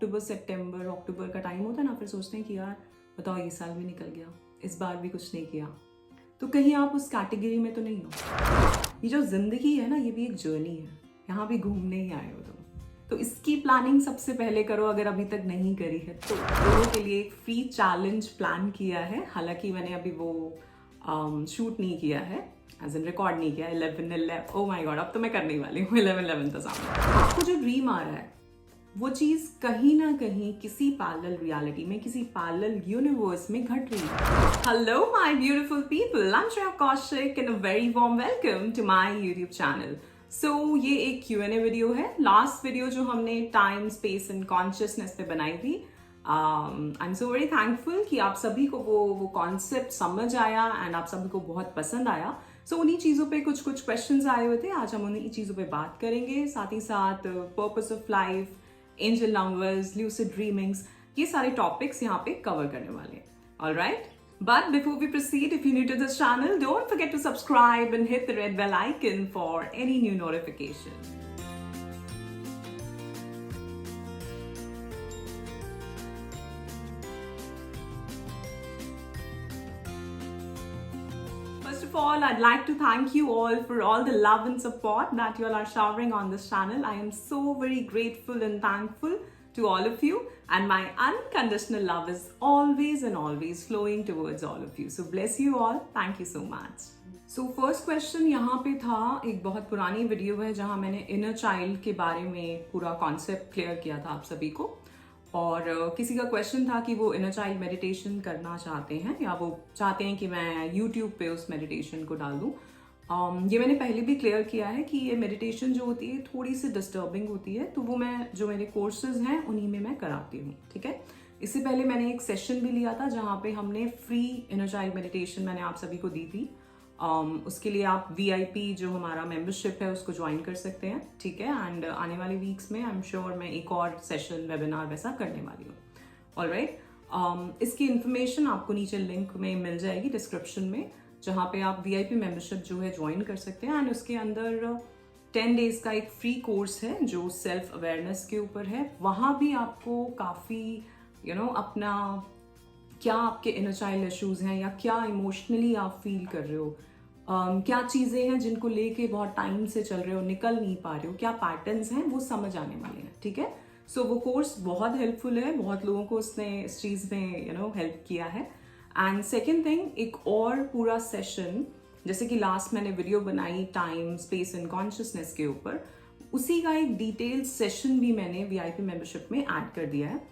अक्टूबर सितंबर अक्टूबर का टाइम होता है ना, फिर सोचते हैं कि यार बताओ ये साल भी निकल गया, इस बार भी कुछ नहीं किया। तो कहीं आप उस कैटेगरी में तो नहीं हो। ये जो जिंदगी है ना, ये भी एक जर्नी है, यहाँ भी घूमने ही आए हो तुम। तो इसकी प्लानिंग सबसे पहले करो अगर अभी तक नहीं करी है तो। लोगों के लिए एक फ्री चैलेंज प्लान किया है, हालांकि मैंने अभी वो शूट नहीं किया है, एज इन रिकॉर्ड नहीं किया। 11 ओ माय गॉड, अब तो मैं करने वाली हूँ 11 तो सामने। आपको जो ड्रीम आ रहा है वो चीज कहीं ना कहीं किसी पैरेलल रियलिटी में, किसी पैरेलल यूनिवर्स में घट रही है। Hello my beautiful people, I am Shreya Kaushik and a very warm welcome to my YouTube channel. So ये एक Q&A वीडियो है। लास्ट वीडियो जो हमने टाइम स्पेस एंड कॉन्शियसनेस पे बनाई थी, I am so very thankful कि आप सभी को वो कॉन्सेप्ट समझ आया एंड आप सभी को बहुत पसंद आया। सो उन्हीं चीज़ों पे कुछ क्वेश्चंस आए हुए थे, आज हम उन्हीं चीज़ों पे बात करेंगे। साथ ही साथ purpose of life, angel numbers, lucid dreamings, ये सारे टॉपिक्स यहाँ पे कवर करने वाले हैं। Alright, but before we proceed, if you're new to this channel, don't forget to subscribe and hit the red bell icon for any new notification. First of all, I'd like to thank you all for all the love and support that you all are showering on this channel. I am so very grateful and thankful to all of you, and my unconditional love is always and always flowing towards all of you. So bless you all. Thank you so much. So first question यहाँ पे था, एक बहुत पुरानी video है जहाँ मैंने inner child के बारे में पूरा कॉन्सेप्ट क्लियर किया था आप सभी को। और किसी का क्वेश्चन था कि वो इनर चाइल्ड मेडिटेशन करना चाहते हैं या वो चाहते हैं कि मैं यूट्यूब पे उस मेडिटेशन को डाल दूँ। ये मैंने पहले भी क्लियर किया है कि ये मेडिटेशन जो होती है थोड़ी सी डिस्टर्बिंग होती है, तो वो मैं जो मेरे कोर्सेज हैं उन्हीं में मैं कराती हूँ, ठीक है। इससे पहले मैंने एक सेशन भी लिया था जहाँ पे हमने फ्री इनर चाइल्ड मेडिटेशन मैंने आप सभी को दी थी। उसके लिए आप VIP जो हमारा मेंबरशिप है उसको ज्वाइन कर सकते हैं, ठीक है। एंड आने वाले वीक्स में आई एम श्योर मैं एक और सेशन वेबिनार वैसा करने वाली हूँ। ऑलराइट, इसकी इन्फॉर्मेशन आपको नीचे लिंक में मिल जाएगी डिस्क्रिप्शन में, जहाँ पे आप VIP मेंबरशिप जो है ज्वाइन कर सकते हैं। एंड उसके अंदर 10 डेज का एक फ्री कोर्स है जो सेल्फ अवेयरनेस के ऊपर है। वहाँ भी आपको काफ़ी अपना क्या आपके इनर चाइल्ड इश्यूज हैं या क्या इमोशनली आप फील कर रहे हो, क्या चीज़ें हैं जिनको लेके बहुत टाइम से चल रहे हो, निकल नहीं पा रहे हो, क्या पैटर्न्स हैं, वो समझ आने वाले हैं, ठीक है। सो वो कोर्स बहुत हेल्पफुल है, बहुत लोगों को उसने इस चीज़ में हेल्प किया है। एंड सेकेंड थिंग, एक और पूरा सेशन जैसे कि लास्ट मैंने वीडियो बनाई टाइम स्पेस एंड कॉन्शियसनेस के ऊपर, उसी का एक डिटेल सेशन भी मैंने VIP मेंबरशिप में ऐड कर दिया है।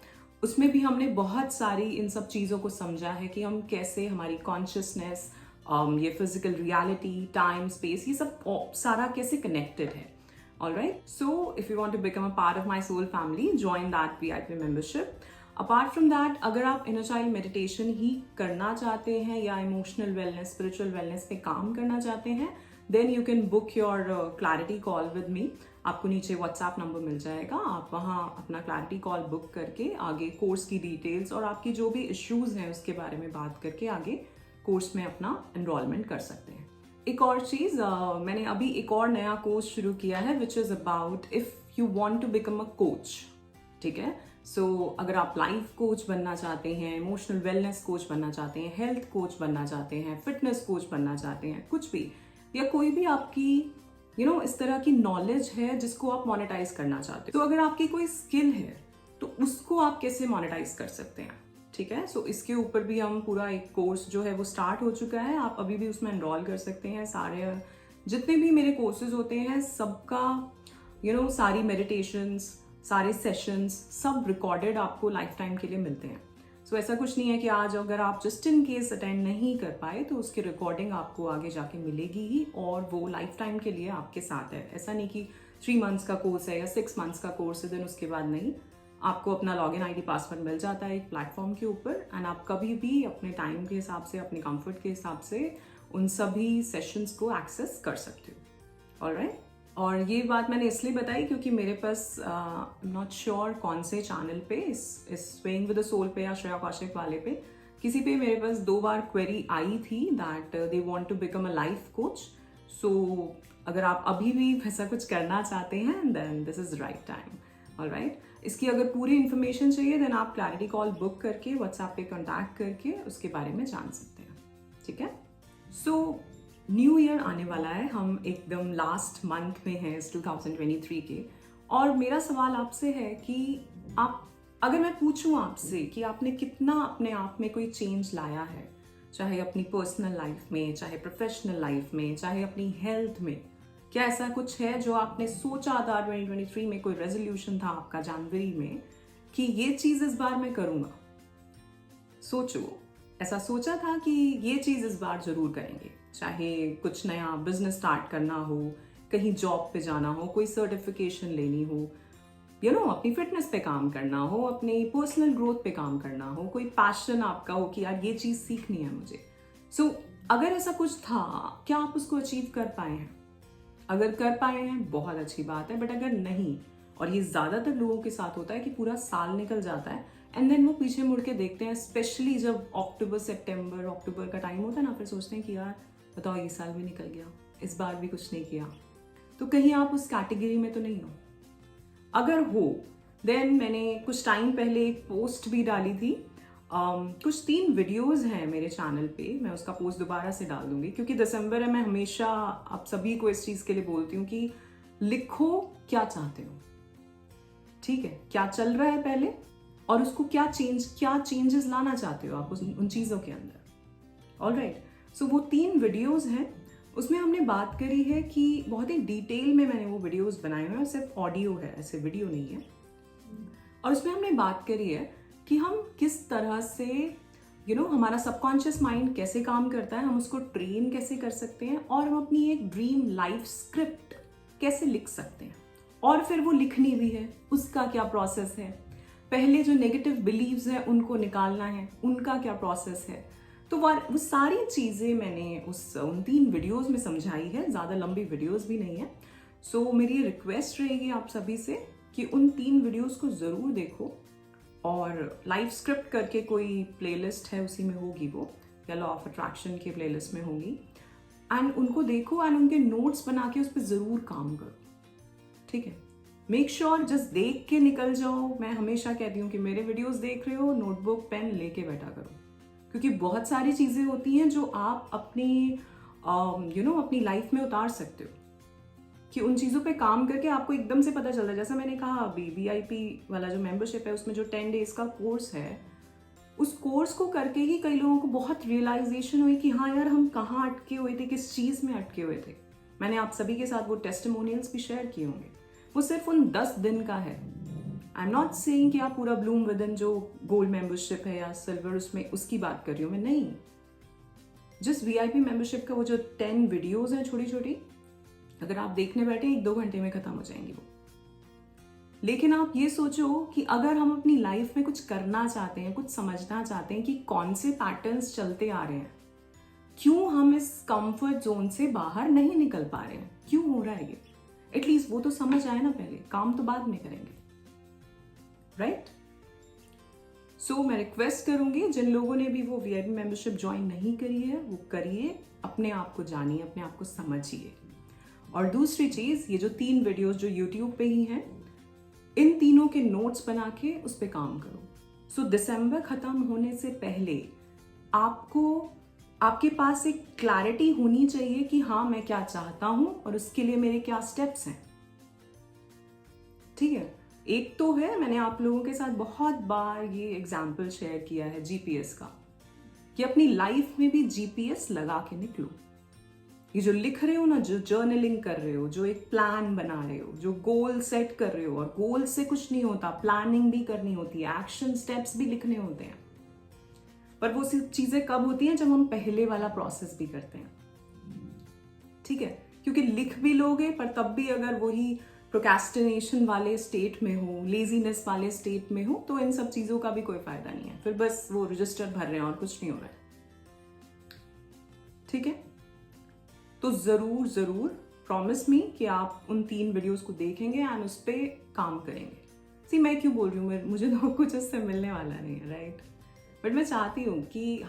उसमें भी हमने बहुत सारी इन सब चीज़ों को समझा है कि हम कैसे हमारी कॉन्शियसनेस, ये फिजिकल रियलिटी, टाइम स्पेस, ये सब सारा कैसे कनेक्टेड है। Alright, so if you want to become a part of my soul family, join that VIP membership. Apart from that, अगर आप इनर चाइल्ड मेडिटेशन ही करना चाहते हैं या इमोशनल वेलनेस, स्पिरिचुअल वेलनेस पे काम करना चाहते हैं, then you can book your clarity call with me. आपको नीचे WhatsApp नंबर मिल जाएगा, आप वहाँ अपना क्लैरिटी कॉल बुक करके आगे कोर्स की डिटेल्स और आपकी जो भी इश्यूज हैं उसके बारे में बात करके आगे कोर्स में अपना एनरोलमेंट कर सकते हैं। एक और चीज़, मैंने अभी एक और नया कोर्स शुरू किया है which is about if you want to become a coach, ठीक है। सो अगर आप लाइफ कोच बनना चाहते हैं, इमोशनल वेलनेस कोच बनना चाहते हैं, हेल्थ कोच बनना चाहते हैं, फिटनेस कोच बनना चाहते हैं, कुछ भी, या कोई भी आपकी इस तरह की नॉलेज है जिसको आप मोनेटाइज करना चाहते हो, तो अगर आपकी कोई स्किल है तो उसको आप कैसे मोनेटाइज कर सकते हैं, ठीक है। सो इसके ऊपर भी हम पूरा एक कोर्स जो है वो स्टार्ट हो चुका है, आप अभी भी उसमें एनरोल कर सकते हैं। सारे जितने भी मेरे कोर्सेज होते हैं सबका सारी मेडिटेशंस, सारे सेशंस सब रिकॉर्डेड आपको लाइफ टाइम के लिए मिलते हैं। सो ऐसा कुछ नहीं है कि आज अगर आप जस्ट इन केस अटेंड नहीं कर पाए तो उसकी रिकॉर्डिंग आपको आगे जाके मिलेगी ही, और वो लाइफ टाइम के लिए आपके साथ है। ऐसा नहीं कि 3 मंथ्स का कोर्स है या 6 मंथ्स का कोर्स है देन उसके बाद नहीं, आपको अपना लॉगिन ID पासवर्ड मिल जाता है एक प्लेटफॉर्म के ऊपर, एंड आप कभी भी अपने टाइम के हिसाब से, अपने कंफर्ट के हिसाब से उन सभी सेशंस को एक्सेस कर सकते हो। ऑलराइट, और ये बात मैंने इसलिए बताई क्योंकि मेरे पास नॉट श्योर कौन से चैनल पे, इस स्विंग विद द सोल पे या श्रेया कौशिक वाले पे, किसी पे मेरे पास 2 बार क्वेरी आई थी that they want to become a life coach. So अगर आप अभी भी वैसा कुछ करना चाहते हैं then this is right time. Alright, इसकी अगर पूरी इन्फॉर्मेशन चाहिए देन आप क्लैरिटी कॉल बुक करके व्हाट्सएप पे कॉन्टैक्ट करके उसके बारे में जान सकते हैं, ठीक है। सो न्यू ईयर आने वाला है, हम एकदम लास्ट मंथ में हैं इस 2023 के, और मेरा सवाल आपसे है कि आप, अगर मैं पूछूं आपसे कि आपने कितना अपने आप में कोई चेंज लाया है, चाहे अपनी पर्सनल लाइफ में, चाहे प्रोफेशनल लाइफ में, चाहे अपनी हेल्थ में, क्या ऐसा कुछ है जो आपने सोचा था 2023 में, कोई रेजोल्यूशन था आपका जनवरी में कि ये चीज़ इस बार मैं करूँगा? सोचो, ऐसा सोचा था कि ये चीज़ इस बार ज़रूर करेंगे, चाहे कुछ नया बिजनेस स्टार्ट करना हो, कहीं जॉब पे जाना हो, कोई सर्टिफिकेशन लेनी हो, अपनी फिटनेस पे काम करना हो, अपनी पर्सनल ग्रोथ पे काम करना हो, कोई पैशन आपका हो कि यार ये चीज़ सीखनी है मुझे। सो अगर ऐसा कुछ था, क्या आप उसको अचीव कर पाए हैं? अगर कर पाए हैं बहुत अच्छी बात है, बट अगर नहीं, और ये ज़्यादातर लोगों के साथ होता है कि पूरा साल निकल जाता है एंड देन वो पीछे मुड़ के देखते हैं, स्पेशली जब अक्टूबर का टाइम होता है ना, फिर सोचते हैं कि यार बताओ ये साल भी निकल गया, इस बार भी कुछ नहीं किया। तो कहीं आप उस कैटेगरी में तो नहीं हो? अगर हो देन मैंने कुछ टाइम पहले एक पोस्ट भी डाली थी, कुछ 3 वीडियोस हैं मेरे चैनल पे, मैं उसका पोस्ट दोबारा से डाल दूंगी, क्योंकि दिसंबर है, मैं हमेशा आप सभी को इस चीज़ के लिए बोलती हूँ कि लिखो क्या चाहते हो, ठीक है, क्या चल रहा है पहले, और उसको क्या चेंजेस लाना चाहते हो आप उन चीज़ों के अंदर। ऑलराइट, सो वो 3 वीडियोस हैं, उसमें हमने बात करी है कि बहुत ही डिटेल में मैंने वो वीडियोस बनाए हुए हैं, सिर्फ ऑडियो है, ऐसे वीडियो नहीं है। और उसमें हमने बात करी है कि हम किस तरह से हमारा सबकॉन्शियस माइंड कैसे काम करता है, हम उसको ट्रेन कैसे कर सकते हैं, और हम अपनी एक ड्रीम लाइफ स्क्रिप्ट कैसे लिख सकते हैं, और फिर वो लिखनी भी है, उसका क्या प्रोसेस है, पहले जो नेगेटिव बिलीव्स हैं उनको निकालना है, उनका क्या प्रोसेस है। तो वो सारी चीज़ें मैंने उन 3 वीडियोस में समझाई है, ज़्यादा लंबी वीडियोस भी नहीं है। सो मेरी रिक्वेस्ट रहेगी आप सभी से कि उन 3 वीडियोस को ज़रूर देखो, और लाइफ स्क्रिप्ट करके कोई प्लेलिस्ट है उसी में होगी, वो या लॉ ऑफ अट्रैक्शन के प्लेलिस्ट में होगी, एंड उनको देखो एंड उनके नोट्स बना के उस पर ज़रूर काम करो, ठीक है। मेक श्योर जस्ट देख के निकल जाओ। मैं हमेशा कहती हूँ कि मेरे वीडियोस देख रहे हो, नोटबुक पेन लेके बैठा करो, क्योंकि बहुत सारी चीज़ें होती हैं जो आप अपनी अपनी लाइफ में उतार सकते हो, कि उन चीज़ों पे काम करके आपको एकदम से पता चलता है। जैसा मैंने कहा अभी, VIP वाला जो मेंबरशिप है उसमें जो 10 डेज का कोर्स है, उस कोर्स को करके ही कई लोगों को बहुत रियलाइजेशन हुई कि हाँ यार, हम कहाँ अटके हुए थे, किस चीज़ में अटके हुए थे। मैंने आप सभी के साथ वो टेस्टिमोनियल्स भी शेयर किए होंगे। वो सिर्फ उन 10 दिन का है। आई एम नॉट सेइंग कि आप पूरा ब्लूम विदिन जो गोल्ड मेंबरशिप है या सिल्वर, उसमें उसकी बात कर रही हूँ मैं, नहीं। जिस VIP मेंबरशिप का वो जो 10 वीडियोस हैं छोटी छोटी, अगर आप देखने बैठे 1-2 घंटे में खत्म हो जाएंगी वो। लेकिन आप ये सोचो कि अगर हम अपनी लाइफ में कुछ करना चाहते हैं, कुछ समझना चाहते हैं कि कौन से पैटर्न्स चलते आ रहे हैं, क्यों हम इस कंफर्ट जोन से बाहर नहीं निकल पा रहे हैं, क्यों हो रहा है ये, एटलीस्ट वो तो समझ आए ना पहले, काम तो बाद में करेंगे, राइट। सो मैं रिक्वेस्ट करूंगी जिन लोगों ने भी वो VIP मेंबरशिप ज्वाइन नहीं करी है, वो करिए, अपने आप को जानिए, अपने आप को समझिए। और दूसरी चीज, ये जो 3 वीडियोस जो YouTube पे ही हैं, इन तीनों के नोट्स बना के उस पर काम करो। सो दिसंबर खत्म होने से पहले आपके पास एक क्लैरिटी होनी चाहिए कि हाँ मैं क्या चाहता हूं और उसके लिए मेरे क्या स्टेप्स हैं, ठीक है। एक तो है, मैंने आप लोगों के साथ बहुत बार ये एग्जाम्पल शेयर किया है GPS का, कि अपनी लाइफ में भी GPS लगा के निकलो। ये जो लिख रहे हो ना, जो जर्नलिंग कर रहे हो, जो एक प्लान बना रहे हो, जो गोल सेट कर रहे हो, और गोल से कुछ नहीं होता, प्लानिंग भी करनी होती है, एक्शन स्टेप्स भी लिखने होते हैं, पर वो सिर्फ चीजें कब होती हैं, जब हम पहले वाला प्रोसेस भी करते हैं, ठीक है। क्योंकि लिख भी लोगे पर तब भी अगर वही प्रोक्रेस्टिनेशन वाले स्टेट में हो, लेजीनेस वाले स्टेट में हो, तो इन सब चीजों का भी कोई फायदा नहीं है, फिर बस वो रजिस्टर भर रहे हैं और कुछ नहीं हो रहा है, ठीक है। तो जरूर जरूर प्रॉमिस मी कि आप उन 3 वीडियोस को देखेंगे एंड उस पर काम करेंगे। मैं क्यों बोल रही हूँ, मुझे तो कुछ उससे मिलने वाला नहीं है, राइट। बट मैं चाहती हूँ कि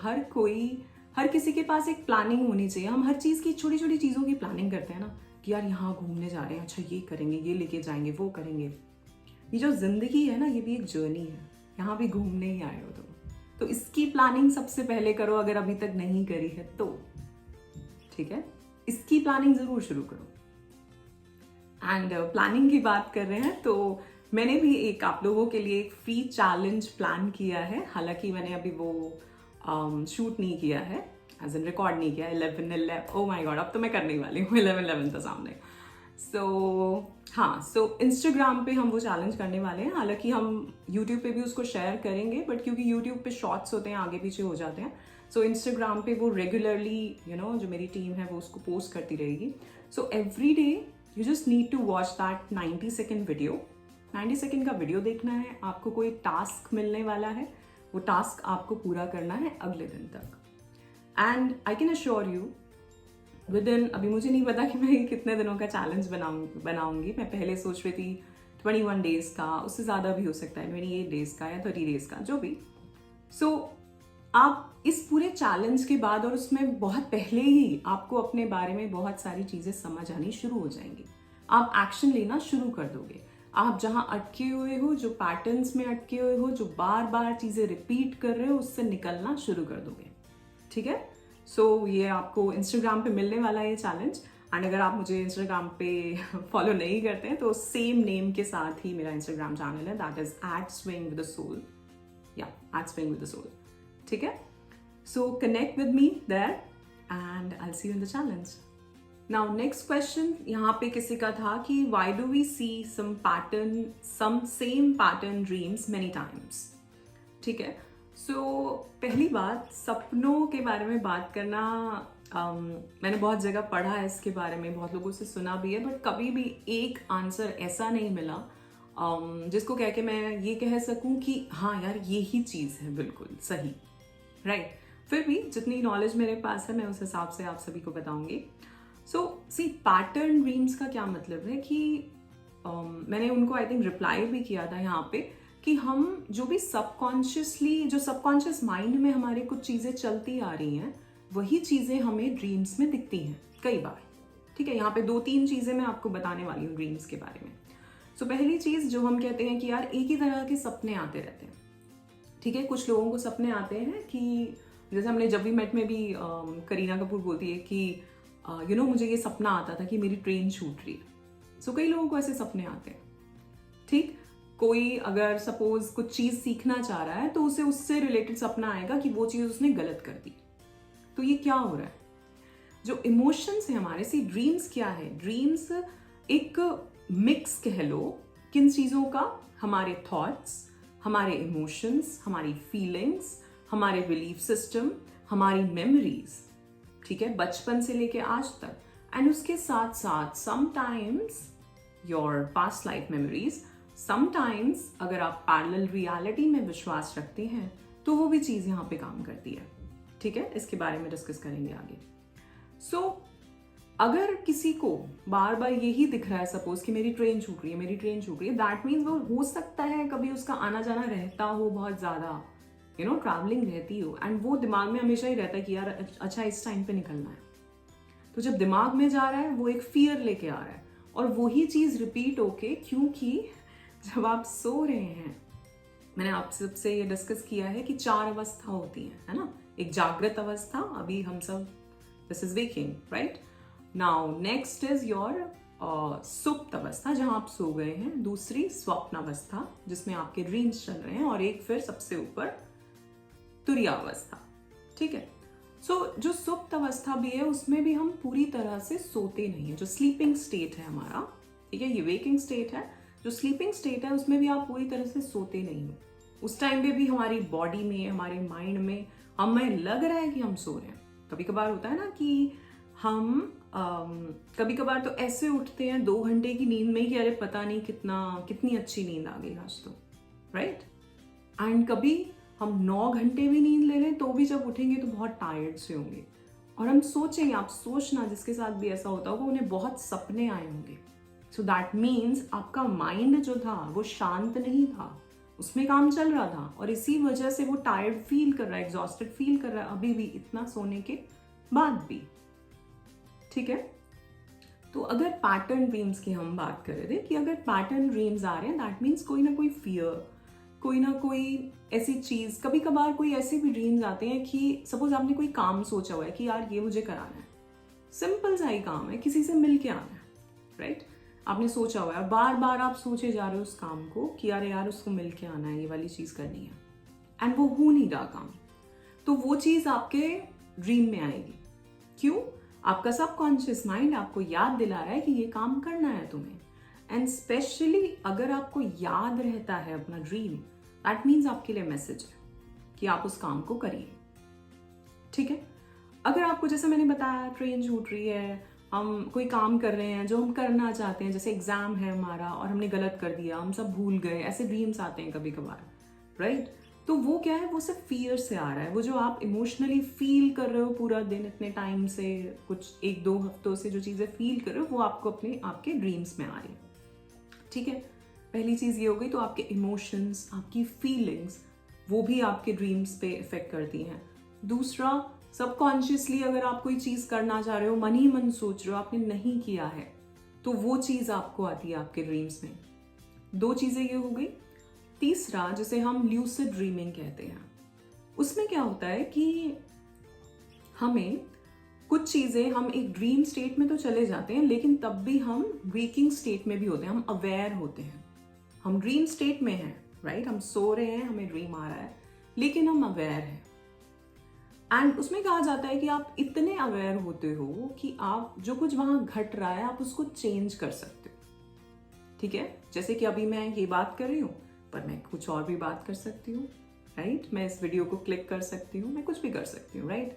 हर किसी के पास एक प्लानिंग होनी चाहिए। हम हर चीज़ की, छोटी छोटी चीज़ों की प्लानिंग करते हैं ना, कि यार यहाँ घूमने जा रहे हैं, अच्छा ये करेंगे, ये लेके जाएंगे, वो करेंगे। ये जो जिंदगी है ना, ये भी एक जर्नी है, यहाँ भी घूमने ही आए हो तुम। तो इसकी प्लानिंग सबसे पहले करो, अगर अभी तक नहीं करी है तो, ठीक है, इसकी प्लानिंग जरूर शुरू करो। एंड प्लानिंग की बात कर रहे हैं तो मैंने भी एक आप लोगों के लिए एक फ्री चैलेंज प्लान किया है। हालांकि मैंने अभी वो शूट नहीं किया है, एज इन रिकॉर्ड नहीं किया। 11 ओ माय गॉड, अब तो मैं करने वाली हूँ। 11 था सामने। सो इंस्टाग्राम पे हम वो चैलेंज करने वाले हैं। हालांकि हम यूट्यूब पे भी उसको शेयर करेंगे, बट क्योंकि यूट्यूब पे शॉर्ट्स होते हैं, आगे पीछे हो जाते हैं, सो इंस्टाग्राम पे वो रेगुलरली जो मेरी टीम है वो उसको पोस्ट करती रहेगी। So every day you just need to watch that 90 second video. 90 second का वीडियो देखना है, आपको कोई टास्क मिलने वाला है, वो टास्क आपको पूरा करना है अगले दिन तक। And I can assure you with in, अभी मुझे नहीं पता कि मैं कितने दिनों का चैलेंज बनाऊंगी। मैं पहले सोच रही थी 21 डेज का, उससे ज़्यादा भी हो सकता है, 28 डेज का या 30 डेज का, जो भी। सो आप इस पूरे चैलेंज के बाद और उसमें बहुत पहले ही आपको अपने बारे में बहुत सारी चीज़ें समझ आनी शुरू हो जाएंगी। आप एक्शन लेना शुरू कर दोगे। आप जहाँ अटके हुए हो, जो पैटर्न्स में अटके हुए हो, जो बार बार चीज़ें रिपीट कर रहे हो, उससे निकलना शुरू कर दोगे, ठीक है। सो ये आपको इंस्टाग्राम पे मिलने वाला है ये चैलेंज। एंड अगर आप मुझे इंस्टाग्राम पे फॉलो नहीं करते हैं तो सेम नेम के साथ ही मेरा इंस्टाग्राम चैनल है, दैट इज @swingwiththesoul, या @swingwiththesoul, ठीक है। So connect with me there and I see you in the challenge. Now next question यहाँ पे किसी का था कि why do we see some same pattern dreams many times, ठीक है। सो पहली बात, सपनों के बारे में बात करना, मैंने बहुत जगह पढ़ा है इसके बारे में, बहुत लोगों से सुना भी है, बट कभी भी एक आंसर ऐसा नहीं मिला जिसको कह के मैं ये कह सकूं कि हाँ यार ये ही चीज़ है बिल्कुल सही, राइट। फिर भी जितनी नॉलेज मेरे पास है मैं उस हिसाब से आप सभी को बताऊंगी। सो सी पैटर्न ड्रीम्स का क्या मतलब है कि मैंने उनको आई थिंक रिप्लाई भी किया था यहाँ पे कि हम जो भी जो सबकॉन्शियस माइंड में हमारे कुछ चीज़ें चलती आ रही हैं, वही चीज़ें हमें ड्रीम्स में दिखती हैं कई बार, ठीक है। यहाँ पे 2-3 चीज़ें मैं आपको बताने वाली हूँ ड्रीम्स के बारे में। सो पहली चीज़ जो हम कहते हैं कि यार एक ही तरह के सपने आते रहते हैं, ठीक है। कुछ लोगों को सपने आते हैं कि जैसे हमने जब भी मेट में भी करीना कपूर बोलती है कि मुझे ये सपना आता था कि मेरी ट्रेन छूट रही है। सो कई लोगों को ऐसे सपने आते हैं, ठीक। कोई अगर सपोज कुछ चीज़ सीखना चाह रहा है तो उसे उससे रिलेटेड सपना आएगा कि वो चीज़ उसने गलत कर दी। तो ये क्या हो रहा है, जो इमोशंस है हमारे, सी ड्रीम्स क्या है, ड्रीम्स एक मिक्स कह लो किन चीज़ों का, हमारे थॉट्स, हमारे इमोशंस, हमारी फीलिंग्स, हमारे बिलीफ सिस्टम, हमारी मेमोरीज, ठीक है, बचपन से लेके आज तक। एंड उसके साथ साथ sometimes your past life memories, sometimes अगर आप पैरेलल रियलिटी में विश्वास रखते हैं तो वो भी चीज़ यहाँ पे काम करती है, ठीक है। इसके बारे में डिस्कस करेंगे आगे। सो अगर किसी को बार बार यही दिख रहा है, सपोज कि मेरी ट्रेन छूट रही है, मेरी ट्रेन छूट रही है, दैट मीन्स वो हो सकता है कभी उसका आना जाना रहता हो, बहुत ज़्यादा ट्रैवलिंग रहती हो, एंड वो दिमाग में हमेशा ही रहता है कि यार अच्छा इस टाइम पे निकलना है। तो जब दिमाग में जा रहा है वो एक फियर लेके आ रहा है, और वही चीज़ रिपीट होके, क्योंकि जब आप सो रहे हैं, मैंने आप सबसे ये डिस्कस किया है कि 4 अवस्था होती है ना। एक जागृत अवस्था, अभी हम सब, this is waking, right. Now next is your सुप्त अवस्था, जहां आप सो गए हैं। दूसरी स्वप्न अवस्था, जिसमें आपके ड्रीम्स चल रहे हैं, और एक फिर सबसे ऊपर तुरिया अवस्था, ठीक है। सो जो सुप्त अवस्था भी है उसमें भी हम पूरी तरह से सोते नहीं है, जो स्लीपिंग स्टेट है हमारा, ठीक है। ये वेकिंग स्टेट है, जो स्लीपिंग स्टेट है उसमें भी आप पूरी तरह से सोते नहीं हो। उस टाइम पे भी हमारी बॉडी में, हमारे माइंड में हमें लग रहा है कि हम सो रहे हैं। कभी कभार होता है ना कि हम कभी कभार तो ऐसे उठते हैं 2 घंटे की नींद में कि अरे पता नहीं कितनी अच्छी नींद आ गई आज तो, राइट। एंड कभी हम 9 घंटे भी नींद ले लें तो भी जब उठेंगे तो बहुत टायर्ड से होंगे, और हम सोचेंगे, आप सोचना जिसके साथ भी ऐसा होता होगा उन्हें बहुत सपने आए होंगे। सो दैट मीन्स आपका माइंड जो था वो शांत नहीं था, उसमें काम चल रहा था, और इसी वजह से वो टायर्ड फील कर रहा है, एग्जॉस्टेड फील कर रहा है अभी भी, इतना सोने के बाद भी, ठीक है। तो अगर पैटर्न ड्रीम्स की हम बात कर रहे थे कि अगर पैटर्न ड्रीम्स आ रहे हैं दैट मीन्स कोई ना कोई फियर, कोई ना कोई ऐसी चीज़, कभी कभार कोई ऐसे भी ड्रीम्स आते हैं कि सपोज आपने कोई काम सोचा हुआ है कि यार ये मुझे कराना है, सिंपल सा ही काम है, किसी से मिल के आना है, राइट? आपने सोचा हुआ है, बार बार आप सोचे जा रहे हो उस काम को कि यार उसको मिल के आना है, ये वाली चीज़ करनी है, एंड वो हो नहीं रहा काम, तो वो चीज़ आपके ड्रीम में आएगी। क्यों? आपका सबकॉन्शियस माइंड आपको याद दिला रहा है कि ये काम करना है तुम्हें। एंड स्पेशली अगर आपको याद रहता है अपना ड्रीम, दैट मीन्स आपके लिए मैसेज है कि आप उस काम को करिए। ठीक है? अगर आपको, जैसे मैंने बताया, ट्रेन छूट रही है, हम कोई काम कर रहे हैं जो हम करना चाहते हैं, जैसे एग्जाम है हमारा और हमने गलत कर दिया, हम सब भूल गए, ऐसे ड्रीम्स आते हैं कभी कभार, राइट? तो वो क्या है, वो सिर्फ फियर से आ रहा है। वो जो आप इमोशनली फील कर रहे हो पूरा दिन, इतने टाइम से, कुछ 1-2 हफ्तों से जो चीज़ें फील कर रहे हो, वो आपको आपके ड्रीम्स में आ रही है। ठीक है? पहली चीज़ ये हो गई। तो आपके इमोशंस, आपकी फीलिंग्स, वो भी आपके ड्रीम्स पे इफेक्ट करती हैं। दूसरा, सबकॉन्शियसली अगर आप कोई चीज़ करना चाह रहे हो, मन ही मन सोच रहे हो, आपने नहीं किया है, तो वो चीज़ आपको आती है आपके ड्रीम्स में। 2 चीज़ें ये हो गई। तीसरा, जिसे हम ल्यूसिड ड्रीमिंग कहते हैं, उसमें क्या होता है कि हमें कुछ चीज़ें, हम एक ड्रीम स्टेट में तो चले जाते हैं, लेकिन तब भी हम वेकिंग स्टेट में भी होते हैं, हम अवेयर होते हैं। हम ड्रीम स्टेट में हैं, राइट? हम सो रहे हैं, हमें ड्रीम आ रहा है, लेकिन हम अवेयर हैं। एंड उसमें कहा जाता है कि आप इतने अवेयर होते हो कि आप जो कुछ वहां घट रहा है, आप उसको चेंज कर सकते हो। ठीक है? जैसे कि अभी मैं ये बात कर रही हूँ, पर मैं कुछ और भी बात कर सकती हूँ, राइट? मैं इस वीडियो को क्लिक कर सकती हूँ, मैं कुछ भी कर सकती हूँ, राइट?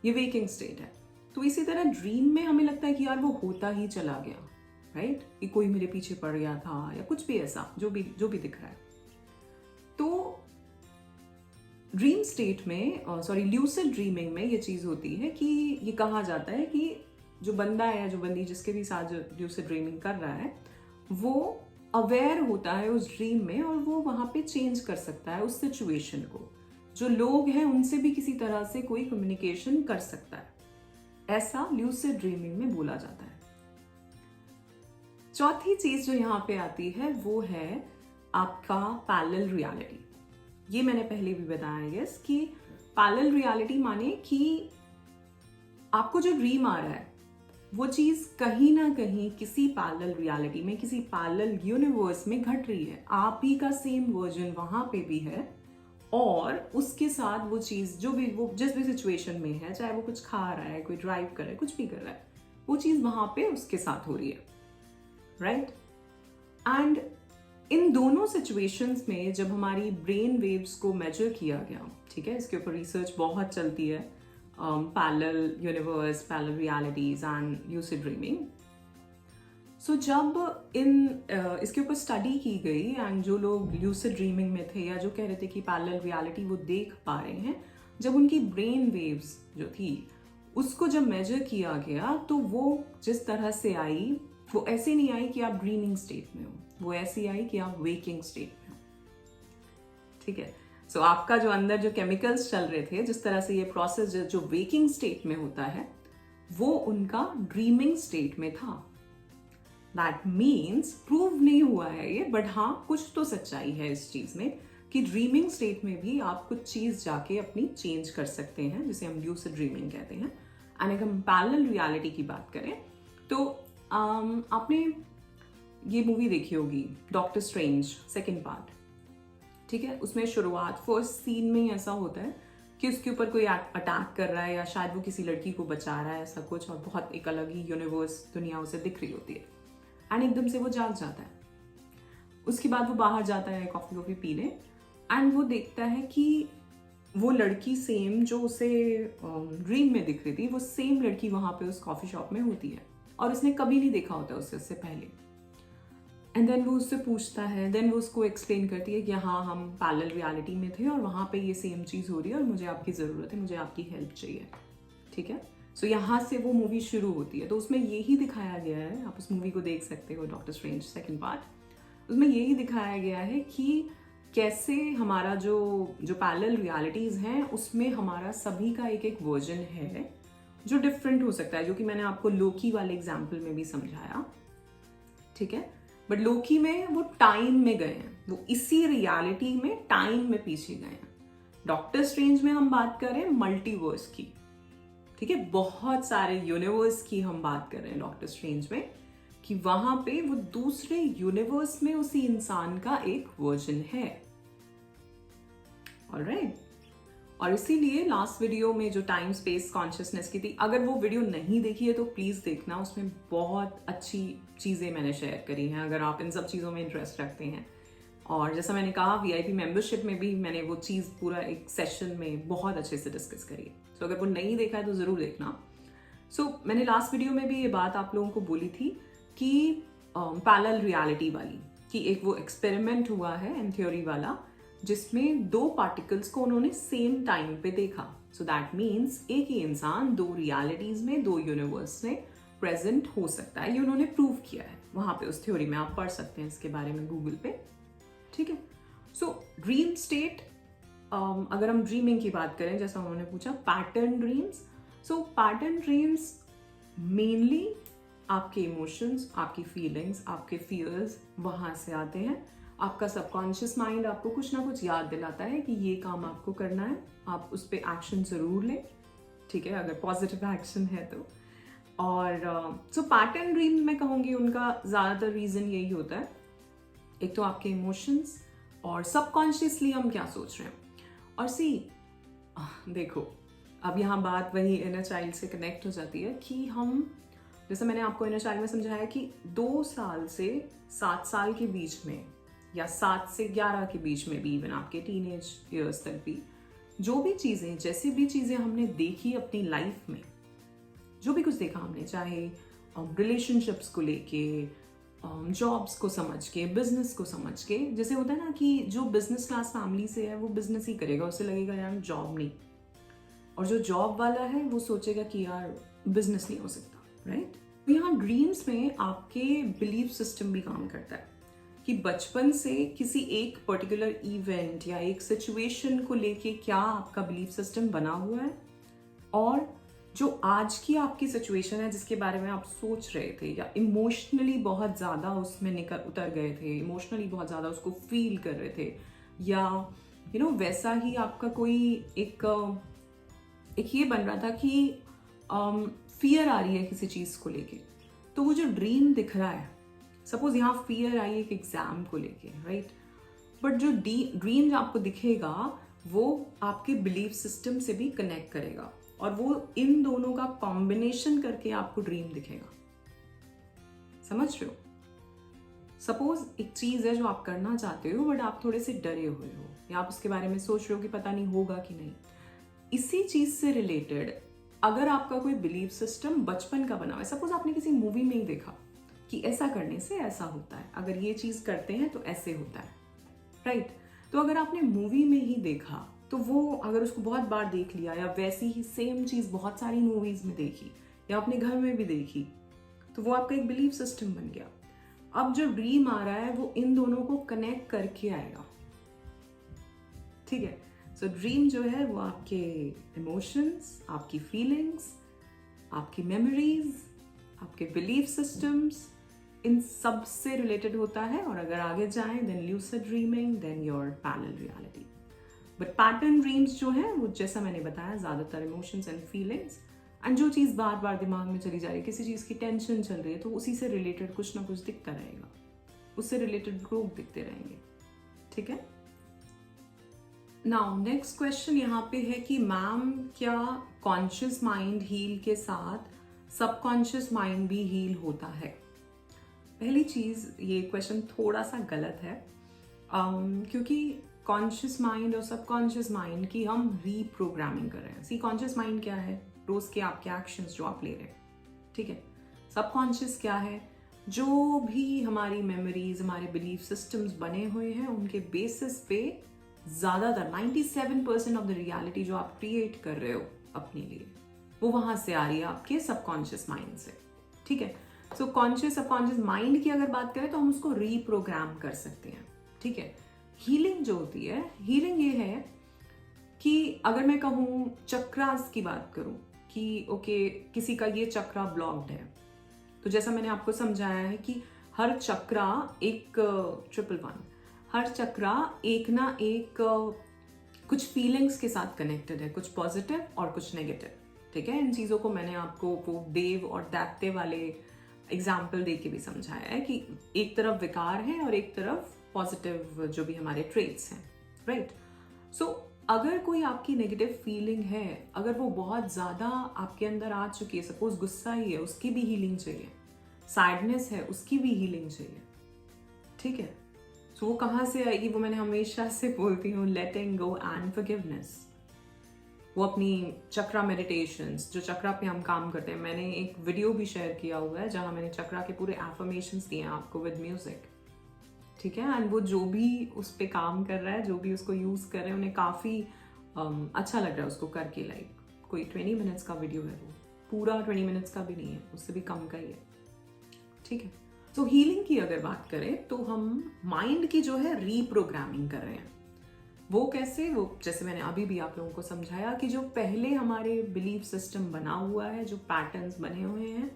ये वेकिंग स्टेट है। तो इसी तरह ड्रीम में हमें लगता है कि यार वो होता ही चला गया, राइट? कि कोई मेरे पीछे पड़ गया था, या कुछ भी ऐसा जो भी दिख रहा है। तो ड्रीम स्टेट में, ल्यूसिड ड्रीमिंग में ये चीज होती है कि ये कहा जाता है कि जो बंदा है या जो बंदी जिसके भी साथ ल्यूसिड ड्रीमिंग कर रहा है, वो अवेयर होता है उस ड्रीम में, और वो वहां पे चेंज कर सकता है उस सिचुएशन को। जो लोग हैं उनसे भी किसी तरह से कोई कम्युनिकेशन कर सकता है, ऐसा ल्यूसिड ड्रीमिंग में बोला जाता है। चौथी चीज जो यहाँ पे आती है वो है आपका पैरेलल रियलिटी। ये मैंने पहले भी बताया गेस कि पैरेलल रियलिटी माने कि आपको जो ड्रीम आ रहा है वो चीज कहीं ना कहीं किसी पैरेलल रियलिटी में, किसी पैरेलल यूनिवर्स में घट रही है। आप ही का सेम वर्जन वहां पे भी है, और उसके साथ वो चीज वो जिस भी सिचुएशन में है, चाहे वो कुछ खा रहा है, कोई ड्राइव कर रहा है, कुछ भी कर रहा है, वो चीज वहां पे उसके साथ हो रही है, राइट? एंड इन दोनों सिचुएशंस में जब हमारी ब्रेन वेव्स को मेजर किया गया, ठीक है, इसके ऊपर रिसर्च बहुत चलती है, parallel universe, parallel realities and lucid dreaming. So जब इसके ऊपर स्टडी की गई, एंड जो लोग ल्यूसिड ड्रीमिंग में थे या जो कह रहे थे कि पैरेलल रियलिटी वो देख पा रहे हैं, जब उनकी ब्रेन वेव्स जो थी उसको जब मेजर किया गया, तो वो जिस तरह से आई, वो ऐसे नहीं आई कि आप ड्रीमिंग स्टेट में हो, वो ऐसी आई कि आप वेकिंग स्टेट में हो। ठीक है? सो आपका जो अंदर जो केमिकल्स चल रहे थे, जिस तरह से ये प्रोसेस जो वेकिंग स्टेट में होता है, वो उनका ड्रीमिंग स्टेट में था। दैट मीन्स प्रूव नहीं हुआ है ये, बट हाँ, कुछ तो सच्चाई है इस चीज में कि ड्रीमिंग स्टेट में भी आप कुछ चीज जाके अपनी चेंज कर सकते हैं, जिसे हम ल्यूसिड ड्रीमिंग कहते हैं। एंड अगर हम पैरेलल रियलिटी की बात करें तो आपने ये मूवी देखी होगी, डॉक्टर स्ट्रेंज सेकंड पार्ट। ठीक है? उसमें शुरुआत फर्स्ट सीन में ही ऐसा होता है कि उसके ऊपर कोई अटैक कर रहा है, या शायद वो किसी लड़की को बचा रहा है, ऐसा कुछ, और बहुत एक अलग ही यूनिवर्स, दुनिया उसे दिख रही होती है, एंड एकदम से वो जाग जाता है। उसके बाद वो बाहर जाता है कॉफी पीने, एंड वो देखता है कि वो लड़की सेम जो उसे ड्रीम में दिख रही थी, वो सेम लड़की वहां पे उस कॉफी शॉप में होती है, और उसने कभी नहीं देखा होता उससे पहले। एंड देन वो उससे पूछता है, देन वो उसको एक्सप्लेन करती है कि हाँ, हम पैरेलल रियलिटी में थे और वहाँ पे ये सेम चीज़ हो रही है, और मुझे आपकी ज़रूरत है, मुझे आपकी हेल्प चाहिए। ठीक है? सो यहाँ से वो मूवी शुरू होती है। तो उसमें यही दिखाया गया है, आप उस मूवी को देख सकते हो, डॉक्टर स्ट्रेंज सेकंड पार्ट। उसमें यही दिखाया गया है कि कैसे हमारा जो पैरेलल रियलिटीज़ हैं, उसमें हमारा सभी का एक एक वर्जन है, जो डिफरेंट हो सकता है, जो कि मैंने आपको लोकी वाले एग्जाम्पल में भी समझाया, ठीक है। बट लोकी में वो टाइम में गए हैं, वो इसी रियलिटी में टाइम में पीछे गए हैं। डॉक्टर स्ट्रेंज में हम बात कर रहे हैं मल्टीवर्स की, ठीक है, बहुत सारे यूनिवर्स की हम बात कर रहे हैं डॉक्टर स्ट्रेंज में, कि वहां पे वो दूसरे यूनिवर्स में उसी इंसान का एक वर्जन है। ऑलराइट, और इसीलिए लास्ट वीडियो में जो टाइम स्पेस कॉन्शियसनेस की थी, अगर वो वीडियो नहीं देखी है तो प्लीज देखना, उसमें बहुत अच्छी चीजें मैंने शेयर करी हैं अगर आप इन सब चीजों में इंटरेस्ट रखते हैं। और जैसा मैंने कहा, वीआईपी मेंबरशिप में भी मैंने वो चीज पूरा एक सेशन में बहुत अच्छे से डिस्कस करी है। सो अगर वो नहीं देखा है तो जरूर देखना। सो मैंने लास्ट वीडियो में भी ये बात आप लोगों को बोली थी कि पैरेलल रियलिटी वाली, कि एक वो एक्सपेरिमेंट हुआ है इन थ्योरी वाला, जिसमें दो पार्टिकल्स को उन्होंने सेम टाइम पे देखा। सो दैट मीन्स एक ही इंसान दो रियलिटीज में, दो यूनिवर्स में प्रेजेंट हो सकता है। ये उन्होंने प्रूव किया है वहां पे, उस थ्योरी में आप पढ़ सकते हैं इसके बारे में गूगल पे, ठीक है। सो ड्रीम स्टेट, अगर हम ड्रीमिंग की बात करें, जैसा उन्होंने पूछा पैटर्न ड्रीम्स, सो पैटर्न ड्रीम्स मेनली आपके इमोशंस, आपकी फीलिंग्स, आपके फियर्स वहां से आते हैं। आपका सबकॉन्शियस माइंड आपको कुछ ना कुछ याद दिलाता है कि ये काम आपको करना है, आप उस पर एक्शन जरूर लें, ठीक है, अगर पॉजिटिव एक्शन है तो। और सो पैटर्न ड्रीम मैं कहूँगी उनका ज़्यादातर रीज़न यही होता है, एक तो आपके इमोशंस और सबकॉन्शियसली हम क्या सोच रहे हैं। और देखो, अब यहाँ बात वही इनर चाइल्ड से कनेक्ट हो जाती है कि हम, जैसे मैंने आपको इनर चाइल्ड में समझाया कि 2 साल से 7 साल के बीच में, या 7 से 11 के बीच में भी, इवन आपके टीनेज ईयर्स तक भी, जो भी चीज़ें, जैसी भी चीज़ें हमने देखी अपनी लाइफ में, जो भी कुछ देखा हमने, चाहे रिलेशनशिप्स को लेके, जॉब्स को समझ के, बिजनेस को समझ के, जैसे होता है ना कि जो बिजनेस क्लास फैमिली से है वो बिजनेस ही करेगा, उसे लगेगा यार जॉब नहीं, और जो जॉब वाला है वो सोचेगा कि यार बिजनेस नहीं हो सकता, राइट। तो यहाँ ड्रीम्स में आपके बिलीफ सिस्टम भी काम करता है कि बचपन से किसी एक पर्टिकुलर इवेंट या एक सिचुएशन को लेके क्या आपका बिलीफ सिस्टम बना हुआ है, और जो आज की आपकी सिचुएशन है जिसके बारे में आप सोच रहे थे, या इमोशनली बहुत ज़्यादा उसमें उतर गए थे, इमोशनली बहुत ज़्यादा उसको फील कर रहे थे, या वैसा ही आपका कोई एक ये बन रहा था कि फियर आ रही है किसी चीज़ को लेके, तो वो जो ड्रीम दिख रहा है, सपोज यहाँ फियर आई एक एग्जाम को लेके, राइट, बट जो ड्रीम आपको दिखेगा वो आपके बिलीफ सिस्टम से भी कनेक्ट करेगा, और वो इन दोनों का कॉम्बिनेशन करके आपको ड्रीम दिखेगा। समझ रहे हो? सपोज एक चीज है जो आप करना चाहते हो बट आप थोड़े से डरे हुए हो, या आप उसके बारे में सोच रहे हो कि पता नहीं होगा कि नहीं। इसी चीज से रिलेटेड अगर आपका कोई बिलीफ सिस्टम बचपन का बना हुआ है, सपोज आपने किसी मूवी में ही देखा कि ऐसा करने से ऐसा होता है, अगर ये चीज करते हैं तो ऐसे होता है, राइट। तो अगर आपने मूवी में ही देखा, तो वो अगर उसको बहुत बार देख लिया, या वैसी ही सेम चीज बहुत सारी मूवीज में देखी, या अपने घर में भी देखी, तो वो आपका एक बिलीफ सिस्टम बन गया। अब जो ड्रीम आ रहा है वो इन दोनों को कनेक्ट करके आएगा, ठीक है। सो ड्रीम जो है वो आपके इमोशंस, आपकी फीलिंग्स, आपकी मेमोरीज, आपके बिलीफ सिस्टम्स, इन सब से रिलेटेड होता है। और अगर आगे जाएं, then lucid dreaming, then your parallel reality. But pattern dreams जो है वो, जैसा मैंने बताया, ज्यादातर इमोशंस एंड फीलिंग्स, एंड जो चीज बार बार दिमाग में चली जा रही है, किसी चीज की टेंशन चल रही है, तो उसी से रिलेटेड कुछ ना कुछ दिखता रहेगा, उससे रिलेटेड ग्रोथ दिखते रहेंगे, ठीक है। नाउ नेक्स्ट क्वेश्चन यहाँ पे है कि मैम, क्या कॉन्शियस माइंड हील के साथ सबकॉन्शियस माइंड भी हील होता है? पहली चीज, ये क्वेश्चन थोड़ा सा गलत है, क्योंकि कॉन्शियस माइंड और सबकॉन्शियस माइंड की हम रीप्रोग्रामिंग कर रहे हैं। सी, कॉन्शियस माइंड क्या है? रोज के आपके एक्शंस जो आप ले रहे हैं, ठीक है। सबकॉन्शियस क्या है? जो भी हमारी मेमोरीज, हमारे बिलीफ सिस्टम्स बने हुए हैं, उनके बेसिस पे ज्यादातर 97% ऑफ द रियलिटी जो आप क्रिएट कर रहे हो अपने लिए, वो वहां से आ रही है आपके सबकॉन्शियस माइंड से, ठीक है। सो कॉन्शियस सबकॉन्शियस माइंड की अगर बात करें तो हम उसको रीप्रोग्राम कर सकते हैं, ठीक है। हीलिंग जो होती है, हीलिंग ये है कि अगर मैं कहूँ चक्रास की बात करूं, कि ओके किसी का ये चक्रा ब्लॉक्ड है, तो जैसा मैंने आपको समझाया है कि हर चक्रा एक 111 हर चक्रा एक ना एक कुछ फीलिंग्स के साथ कनेक्टेड है, कुछ पॉजिटिव और कुछ नेगेटिव। ठीक है, इन चीज़ों को मैंने आपको वो देव और दैत्य वाले एग्जाम्पल दे के भी समझाया है कि एक तरफ विकार है और एक तरफ पॉजिटिव जो भी हमारे ट्रेट्स हैं, राइट। सो अगर कोई आपकी नेगेटिव फीलिंग है, अगर वो बहुत ज़्यादा आपके अंदर आ चुकी है, सपोज गुस्सा ही है, उसकी भी हीलिंग चाहिए, सैडनेस है उसकी भी हीलिंग चाहिए, ठीक है। सो वो कहाँ से आएगी, वो मैंने हमेशा से बोलती हूँ, लेटिंग गो एंड फॉरगिवनेस। वो अपनी चक्रा मेडिटेशंस, जो चक्रा पे हम काम करते हैं, मैंने एक वीडियो भी शेयर किया हुआ है जहाँ मैंने चक्रा के पूरे एफर्मेशंस दिए हैं आपको विद म्यूजिक, ठीक है। एंड वो जो भी उस पर काम कर रहा है, जो भी उसको यूज़ कर रहे हैं, उन्हें काफ़ी अच्छा लग रहा है उसको करके। लाइक कोई 20 मिनट्स का वीडियो है, वो पूरा 20 मिनट्स का भी नहीं है, उससे भी कम का ही है, ठीक है। तो हीलिंग की अगर बात करें तो हम माइंड की जो है रीप्रोग्रामिंग कर रहे हैं। वो कैसे, वो जैसे मैंने अभी भी आप लोगों को समझाया कि जो पहले हमारे बिलीफ सिस्टम बना हुआ है, जो पैटर्न्स बने हुए हैं,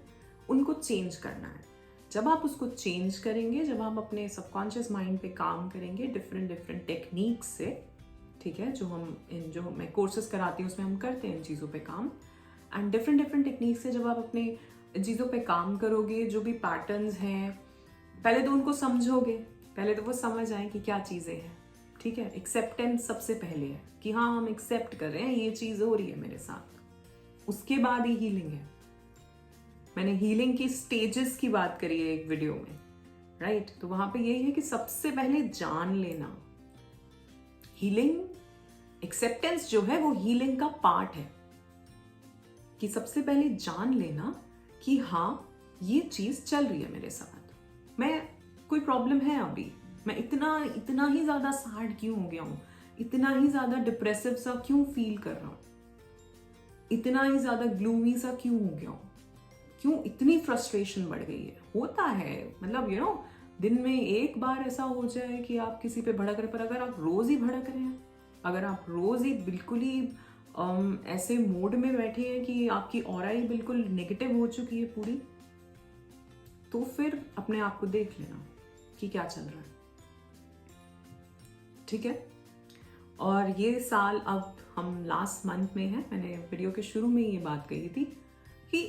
उनको चेंज करना है। जब आप उसको चेंज करेंगे, जब आप अपने सबकॉन्शियस माइंड पे काम करेंगे डिफरेंट डिफरेंट टेक्निक्स से, ठीक है, जो मैं कोर्सेज कराती हूँ उसमें हम करते हैं इन चीज़ों पे काम। एंड डिफरेंट डिफरेंट टेक्निक से जब आप अपने चीज़ों पे काम करोगे, जो भी पैटर्न्स हैं, पहले तो उनको समझोगे, पहले तो वो समझ आए कि क्या चीज़ें हैं, ठीक है। एक्सेप्टेंस सबसे पहले है कि हाँ हम एक्सेप्ट कर रहे हैं ये चीज़ हो रही है मेरे साथ, उसके बाद ही हीलिंग है। मैंने हीलिंग की स्टेजेस की बात करी है एक वीडियो में, राइट। तो वहां पे यही है कि सबसे पहले जान लेना, हीलिंग एक्सेप्टेंस जो है वो हीलिंग का पार्ट है, कि सबसे पहले जान लेना कि हाँ ये चीज चल रही है मेरे साथ, मैं कोई प्रॉब्लम है अभी, मैं इतना ही ज्यादा सैड क्यों हो गया हूं, इतना ही ज्यादा डिप्रेसिव सा क्यों फील कर रहा हूं, इतना ही ज्यादा ग्लूमी सा क्यों हो गया हूं, क्यों इतनी फ्रस्ट्रेशन बढ़ गई है। होता है, मतलब दिन में एक बार ऐसा हो जाए कि आप किसी पे भड़क रहे, पर अगर आप रोज ही भड़क रहे हैं, अगर आप रोज ही बिल्कुल ही ऐसे मोड में बैठे हैं कि आपकी ऑरा ही बिल्कुल नेगेटिव हो चुकी है पूरी, तो फिर अपने आप को देख लेना कि क्या चल रहा है, ठीक है। और ये साल, अब हम लास्ट मंथ में हैं, मैंने वीडियो के शुरू में ये बात कही थी कि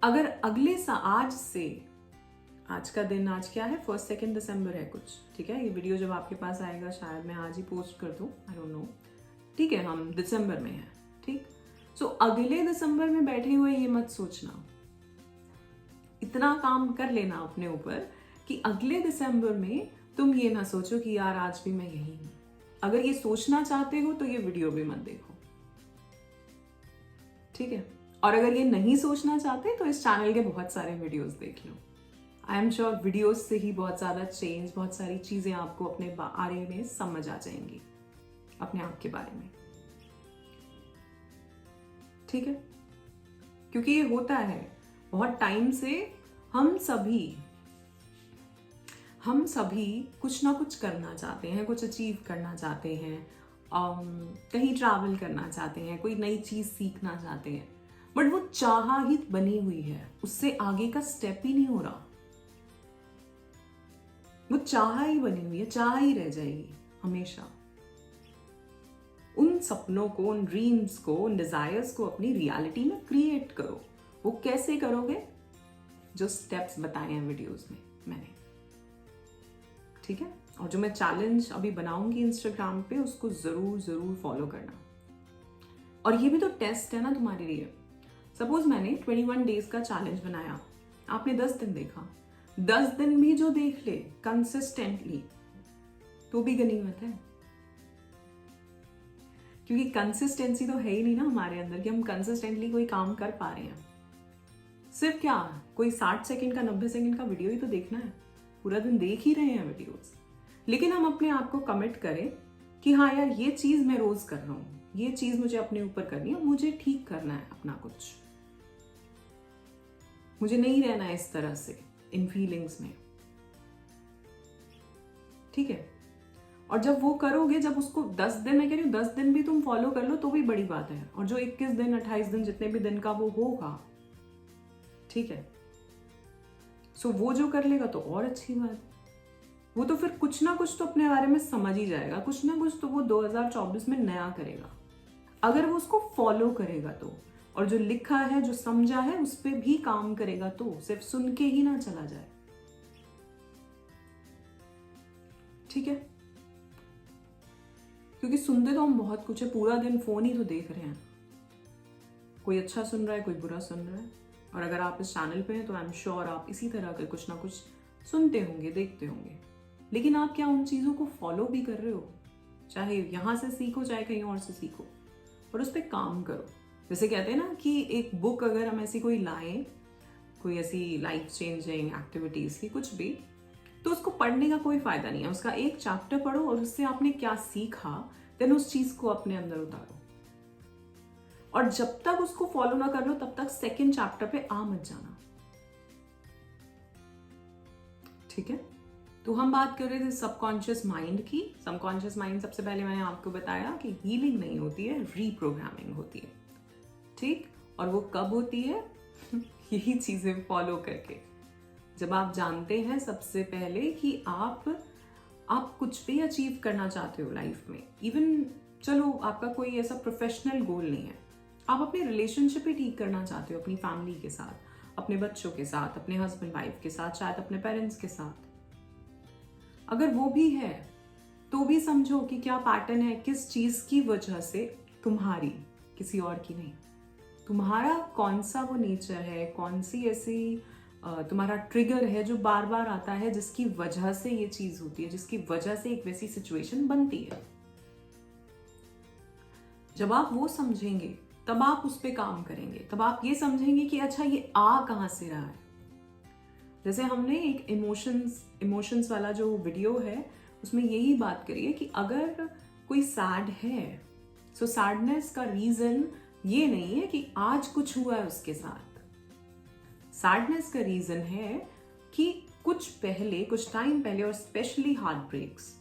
अगर अगले साल, आज से, आज का दिन, आज क्या है, 1 दिसंबर है कुछ, ठीक है। ये वीडियो जब आपके पास आएगा शायद मैं आज ही पोस्ट कर दूं, आई डोंट नो, ठीक है, हम दिसंबर में हैं, ठीक। सो अगले दिसंबर में बैठे हुए ये मत सोचना, इतना काम कर लेना अपने ऊपर कि अगले दिसंबर में तुम ये ना सोचो कि यार आज भी मैं यही हूं। अगर ये सोचना चाहते हो तो ये वीडियो भी मत देखो, ठीक है। और अगर ये नहीं सोचना चाहते तो इस चैनल के बहुत सारे वीडियोस देख लो, आई एम श्योर वीडियोस से ही बहुत ज्यादा चेंज, बहुत सारी चीजें आपको अपने बारे में समझ आ जाएंगी, अपने आप के बारे में, ठीक है। क्योंकि ये होता है बहुत टाइम से, हम सभी कुछ ना कुछ करना चाहते हैं, कुछ अचीव करना चाहते हैं, कहीं ट्रैवल करना चाहते हैं, कोई नई चीज सीखना चाहते हैं, बट वो चाह ही बनी हुई है, उससे आगे का स्टेप ही नहीं हो रहा। वो चाह ही बनी हुई है, चाह ही रह जाएगी हमेशा। उन सपनों को, उन ड्रीम्स को, उन डिजायर्स को अपनी रियलिटी में क्रिएट करो। वो कैसे करोगे, जो स्टेप्स बताए हैं वीडियोस में मैंने, ठीक है। और जो मैं चैलेंज अभी बनाऊंगी इंस्टाग्राम पे, उसको जरूर फॉलो करना। और ये भी तो टेस्ट है ना तुम्हारे लिए। सपोज मैंने 21 डेज का चैलेंज बनाया, आपने 10 दिन देखा, 10 दिन भी जो देख ले कंसिस्टेंटली, तो भी गनीमत है। क्योंकि कंसिस्टेंसी तो है ही नहीं ना हमारे अंदर कि हम कंसिस्टेंटली कोई काम कर पा रहे हैं। सिर्फ क्या, कोई 60 सेकंड का, 90 सेकंड का वीडियो ही तो देखना है, पूरा दिन देख ही रहे हैं वीडियोस। लेकिन हम अपने आप को कमिट करें कि हाँ यार ये चीज मैं रोज कर रहा हूं, ये चीज मुझे अपने ऊपर करनी है, मुझे ठीक करना है अपना कुछ, मुझे नहीं रहना है इस तरह से इन फीलिंग्स में, ठीक है। और जब वो करोगे, जब उसको 10 दिन, मैं कह रही हूँ 10 दिन भी तुम फॉलो कर लो तो भी बड़ी बात है, और जो 21 दिन 28 दिन जितने भी दिन का वो होगा, ठीक है, सो वो जो कर लेगा तो और अच्छी बात। वो तो फिर कुछ ना कुछ तो अपने बारे में समझ ही जाएगा, कुछ ना कुछ तो वो 2024 में नया करेगा, अगर वो उसको फॉलो करेगा तो। और जो लिखा है, जो समझा है, उस पर भी काम करेगा तो, सिर्फ सुन के ही ना चला जाए, ठीक है। क्योंकि सुनते तो हम बहुत कुछ है, पूरा दिन फोन ही तो देख रहे हैं, कोई अच्छा सुन रहा है, कोई बुरा सुन रहा है। और अगर आप इस चैनल पे हैं तो आई एम श्योर आप इसी तरह के कुछ ना कुछ सुनते होंगे, देखते होंगे, लेकिन आप क्या उन चीज़ों को फॉलो भी कर रहे हो? चाहे यहाँ से सीखो, चाहे कहीं और से सीखो, और उस पर काम करो। जैसे कहते हैं ना कि एक बुक अगर हम ऐसी कोई लाएं, कोई ऐसी लाइफ चेंजिंग एक्टिविटीज़ की कुछ भी, तो उसको पढ़ने का कोई फायदा नहीं है। उसका एक चैप्टर पढ़ो और उससे आपने क्या सीखा, देन उस चीज को अपने अंदर उतारो। और जब तक उसको फॉलो ना कर लो तब तक सेकंड चैप्टर पे आ मत जाना, ठीक है। तो हम बात कर रहे थे सबकॉन्शियस माइंड की। सबकॉन्शियस माइंड, सबसे पहले मैंने आपको बताया कि हीलिंग नहीं होती है, रीप्रोग्रामिंग होती है, ठीक। और वो कब होती है? यही चीजें फॉलो करके, जब आप जानते हैं सबसे पहले कि आप कुछ भी अचीव करना चाहते हो लाइफ में, इवन चलो आपका कोई ऐसा प्रोफेशनल गोल नहीं है, आप अपने रिलेशनशिप ही ठीक करना चाहते हो अपनी फैमिली के साथ, अपने बच्चों के साथ, अपने हस्बैंड वाइफ के साथ, शायद अपने पेरेंट्स के साथ, अगर वो भी है तो भी समझो कि क्या पैटर्न है, किस चीज की वजह से, तुम्हारी, किसी और की नहीं, तुम्हारा कौन सा वो नेचर है, कौन सी ऐसी तुम्हारा ट्रिगर है जो बार बार आता है, जिसकी वजह से ये चीज होती है, जिसकी वजह से एक वैसी सिचुएशन बनती है। जब आप वो समझेंगे तब आप उस पर काम करेंगे, तब आप ये समझेंगे कि अच्छा ये आ कहां से रहा है। जैसे हमने एक इमोशंस वाला जो वीडियो है उसमें यही बात करी है कि अगर कोई सैड है, सो सैडनेस का रीजन ये नहीं है कि आज कुछ हुआ है उसके साथ, सैडनेस का रीजन है कि कुछ पहले, कुछ टाइम पहले, और स्पेशली हार्ट ब्रेक्स,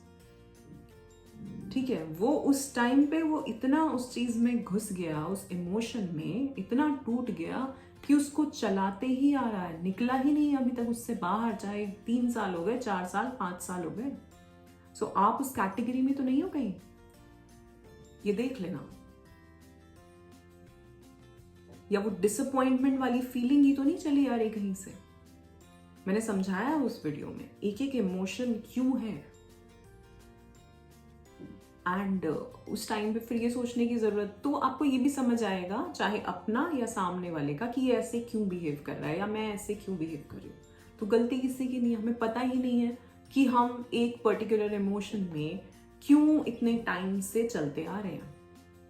ठीक है, वो उस टाइम पे वो इतना उस चीज में घुस गया, उस इमोशन में इतना टूट गया कि उसको चलाते ही आ रहा है, निकला ही नहीं अभी तक उससे बाहर, चाहे 3 साल हो गए, 4 साल, 5 साल हो गए। सो आप उस कैटेगरी में तो नहीं हो कहीं, ये देख लेना। या वो डिसअपॉइंटमेंट वाली फीलिंग ही तो नहीं चली आ रही कहीं से। मैंने समझाया उस वीडियो में एक एक इमोशन क्यों है, एंड उस टाइम पे फिर ये सोचने की जरूरत, तो आपको ये भी समझ आएगा, चाहे अपना या सामने वाले का, कि ये ऐसे क्यों बिहेव कर रहा है या मैं ऐसे क्यों बिहेव कर रही हूँ। तो गलती किसी की नहीं है, हमें पता ही नहीं है कि हम एक पर्टिकुलर इमोशन में क्यों इतने टाइम से चलते आ रहे हैं,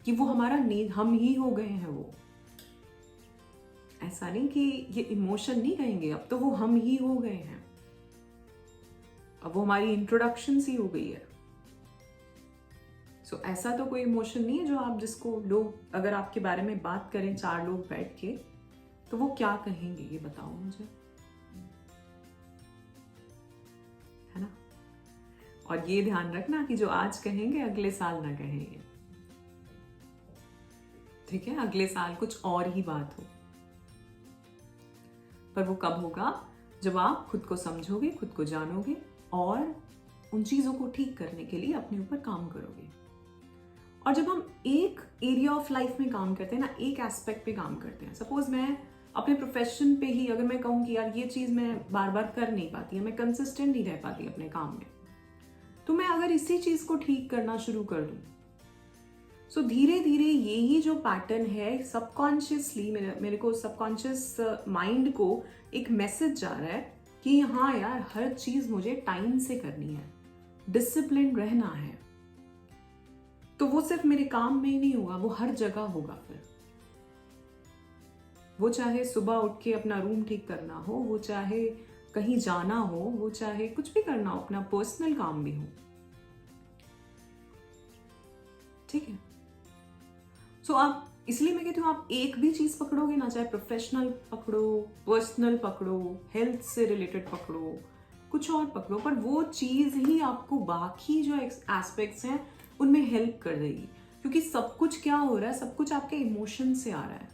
कि वो हमारा नीड, हम ही हो गए हैं वो। ऐसा नहीं कि ये इमोशन नहीं कहेंगे, अब तो वो हम ही हो गए हैं, अब वो हमारी इंट्रोडक्शन सी हो गई है। सो ऐसा तो कोई इमोशन नहीं है जो आप, जिसको लोग अगर आपके बारे में बात करें 4 लोग बैठ के, तो वो क्या कहेंगे, ये बताओ मुझे, है ना। और ये ध्यान रखना कि जो आज कहेंगे अगले साल ना कहेंगे, ठीक है, अगले साल कुछ और ही बात हो। पर वो कब होगा? जब आप खुद को समझोगे, खुद को जानोगे और उन चीजों को ठीक करने के लिए अपने ऊपर काम करोगे। और जब हम एक एरिया ऑफ लाइफ में काम करते हैं ना, एक एस्पेक्ट पे काम करते हैं, सपोज मैं अपने प्रोफेशन पे ही अगर मैं कहूँ कि यार ये चीज मैं बार बार कर नहीं पाती, मैं कंसिस्टेंट नहीं रह पाती अपने काम में, तो मैं अगर इसी चीज को ठीक करना शुरू कर दूं, सो धीरे धीरे यही जो पैटर्न है, सबकॉन्शियसली मेरे को, सबकॉन्शियस माइंड को एक मैसेज जा रहा है कि हाँ यार, हर चीज मुझे टाइम से करनी है, डिसिप्लिन रहना है। तो वो सिर्फ मेरे काम में ही नहीं होगा, वो हर जगह होगा। फिर वो चाहे सुबह उठ के अपना रूम ठीक करना हो, वो चाहे कहीं जाना हो, वो चाहे कुछ भी करना हो, अपना पर्सनल काम भी हो, ठीक है। सो आप, इसलिए मैं कहती हूँ, आप एक भी चीज पकड़ोगे ना, चाहे प्रोफेशनल पकड़ो, पर्सनल पकड़ो, हेल्थ से रिलेटेड पकड़ो, कुछ और पकड़ो, पर वो चीज़ ही आपको बाकी जो एस्पेक्ट्स हैं उनमें हेल्प कर देगी। क्योंकि सब कुछ क्या हो रहा है, सब कुछ आपके इमोशन से आ रहा है।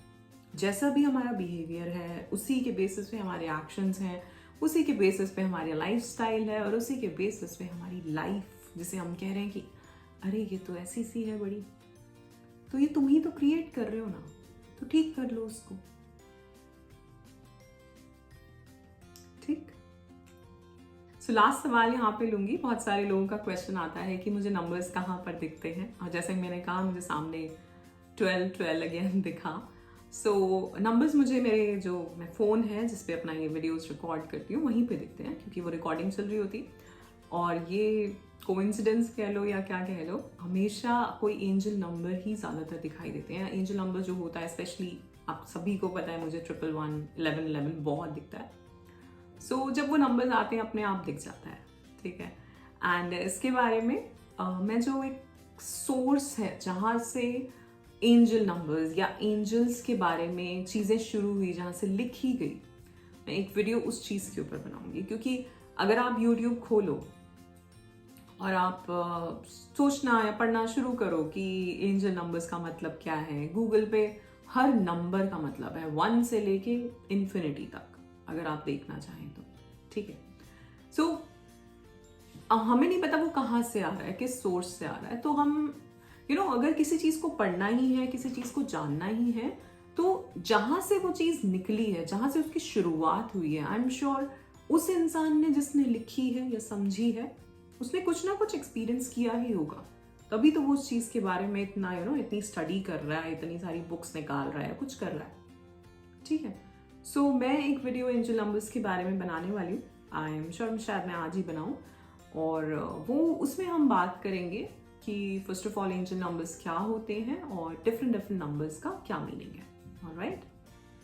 जैसा भी हमारा बिहेवियर है उसी के बेसिस पे हमारे एक्शंस हैं, उसी के बेसिस पे हमारी लाइफस्टाइल है, और उसी के बेसिस पे हमारी लाइफ, जिसे हम कह रहे हैं कि अरे ये तो ऐसी सी है बड़ी, तो ये तुम ही तो क्रिएट कर रहे हो ना, तो ठीक कर लो उसको। ठीक। सो लास्ट सवाल यहाँ पे लूंगी। बहुत सारे लोगों का क्वेश्चन आता है कि मुझे नंबर्स कहाँ पर दिखते हैं, और जैसे मैंने कहा मुझे सामने 12 अगेन दिखा। सो नंबर्स मुझे मेरे जो मैं फ़ोन है जिस पे अपना ये वीडियोस रिकॉर्ड करती हूँ वहीं पे दिखते हैं, क्योंकि वो रिकॉर्डिंग चल रही होती। और ये कोइंसिडेंस कह लो या क्या कह लो, हमेशा कोई एंजल नंबर ही ज़्यादातर दिखाई देते हैं। एंजल नंबर जो होता है, स्पेशली आप सभी को पता है, मुझे 111, 1111 बहुत दिखता है। सो जब वो नंबर्स आते हैं अपने आप दिख जाता है, ठीक है। एंड इसके बारे में मैं जो एक सोर्स है जहाँ से एंजल नंबर्स या एंजल्स के बारे में चीज़ें शुरू हुई, जहाँ से लिखी गई, मैं एक वीडियो उस चीज़ के ऊपर बनाऊंगी। क्योंकि अगर आप यूट्यूब खोलो और आप सोचना या पढ़ना शुरू करो कि एंजल नंबर्स का मतलब क्या है, गूगल पे हर नंबर का मतलब है 1 से लेके इन्फिनिटी तक, अगर आप देखना चाहें तो, ठीक है। सो हमें नहीं पता वो कहाँ से आ रहा है, किस सोर्स से आ रहा है। तो हम अगर किसी चीज़ को पढ़ना ही है, किसी चीज़ को जानना ही है, तो जहाँ से वो चीज़ निकली है, जहाँ से उसकी शुरुआत हुई है, आई एम श्योर उस इंसान ने जिसने लिखी है या समझी है, उसने कुछ ना कुछ एक्सपीरियंस किया ही होगा, तभी तो वो उस चीज़ के बारे में इतना इतनी स्टडी कर रहा है, इतनी सारी बुक्स निकाल रहा है, कुछ कर रहा है, ठीक है। सो मैं एक वीडियो एंजल नंबर्स के बारे में बनाने वाली हूँ। आई एम श्योर शायद मैं आज ही बनाऊँ, और वो उसमें हम बात करेंगे कि first of all angel numbers क्या होते हैं और डिफरेंट नंबर्स का क्या मीनिंग है।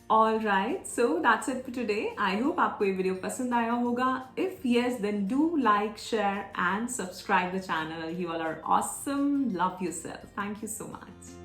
Alright, so that's it for today. I hope आपको ये वीडियो पसंद आया होगा। If yes, then do like, share and subscribe the channel. You all are awesome. Love yourself. Thank you so much.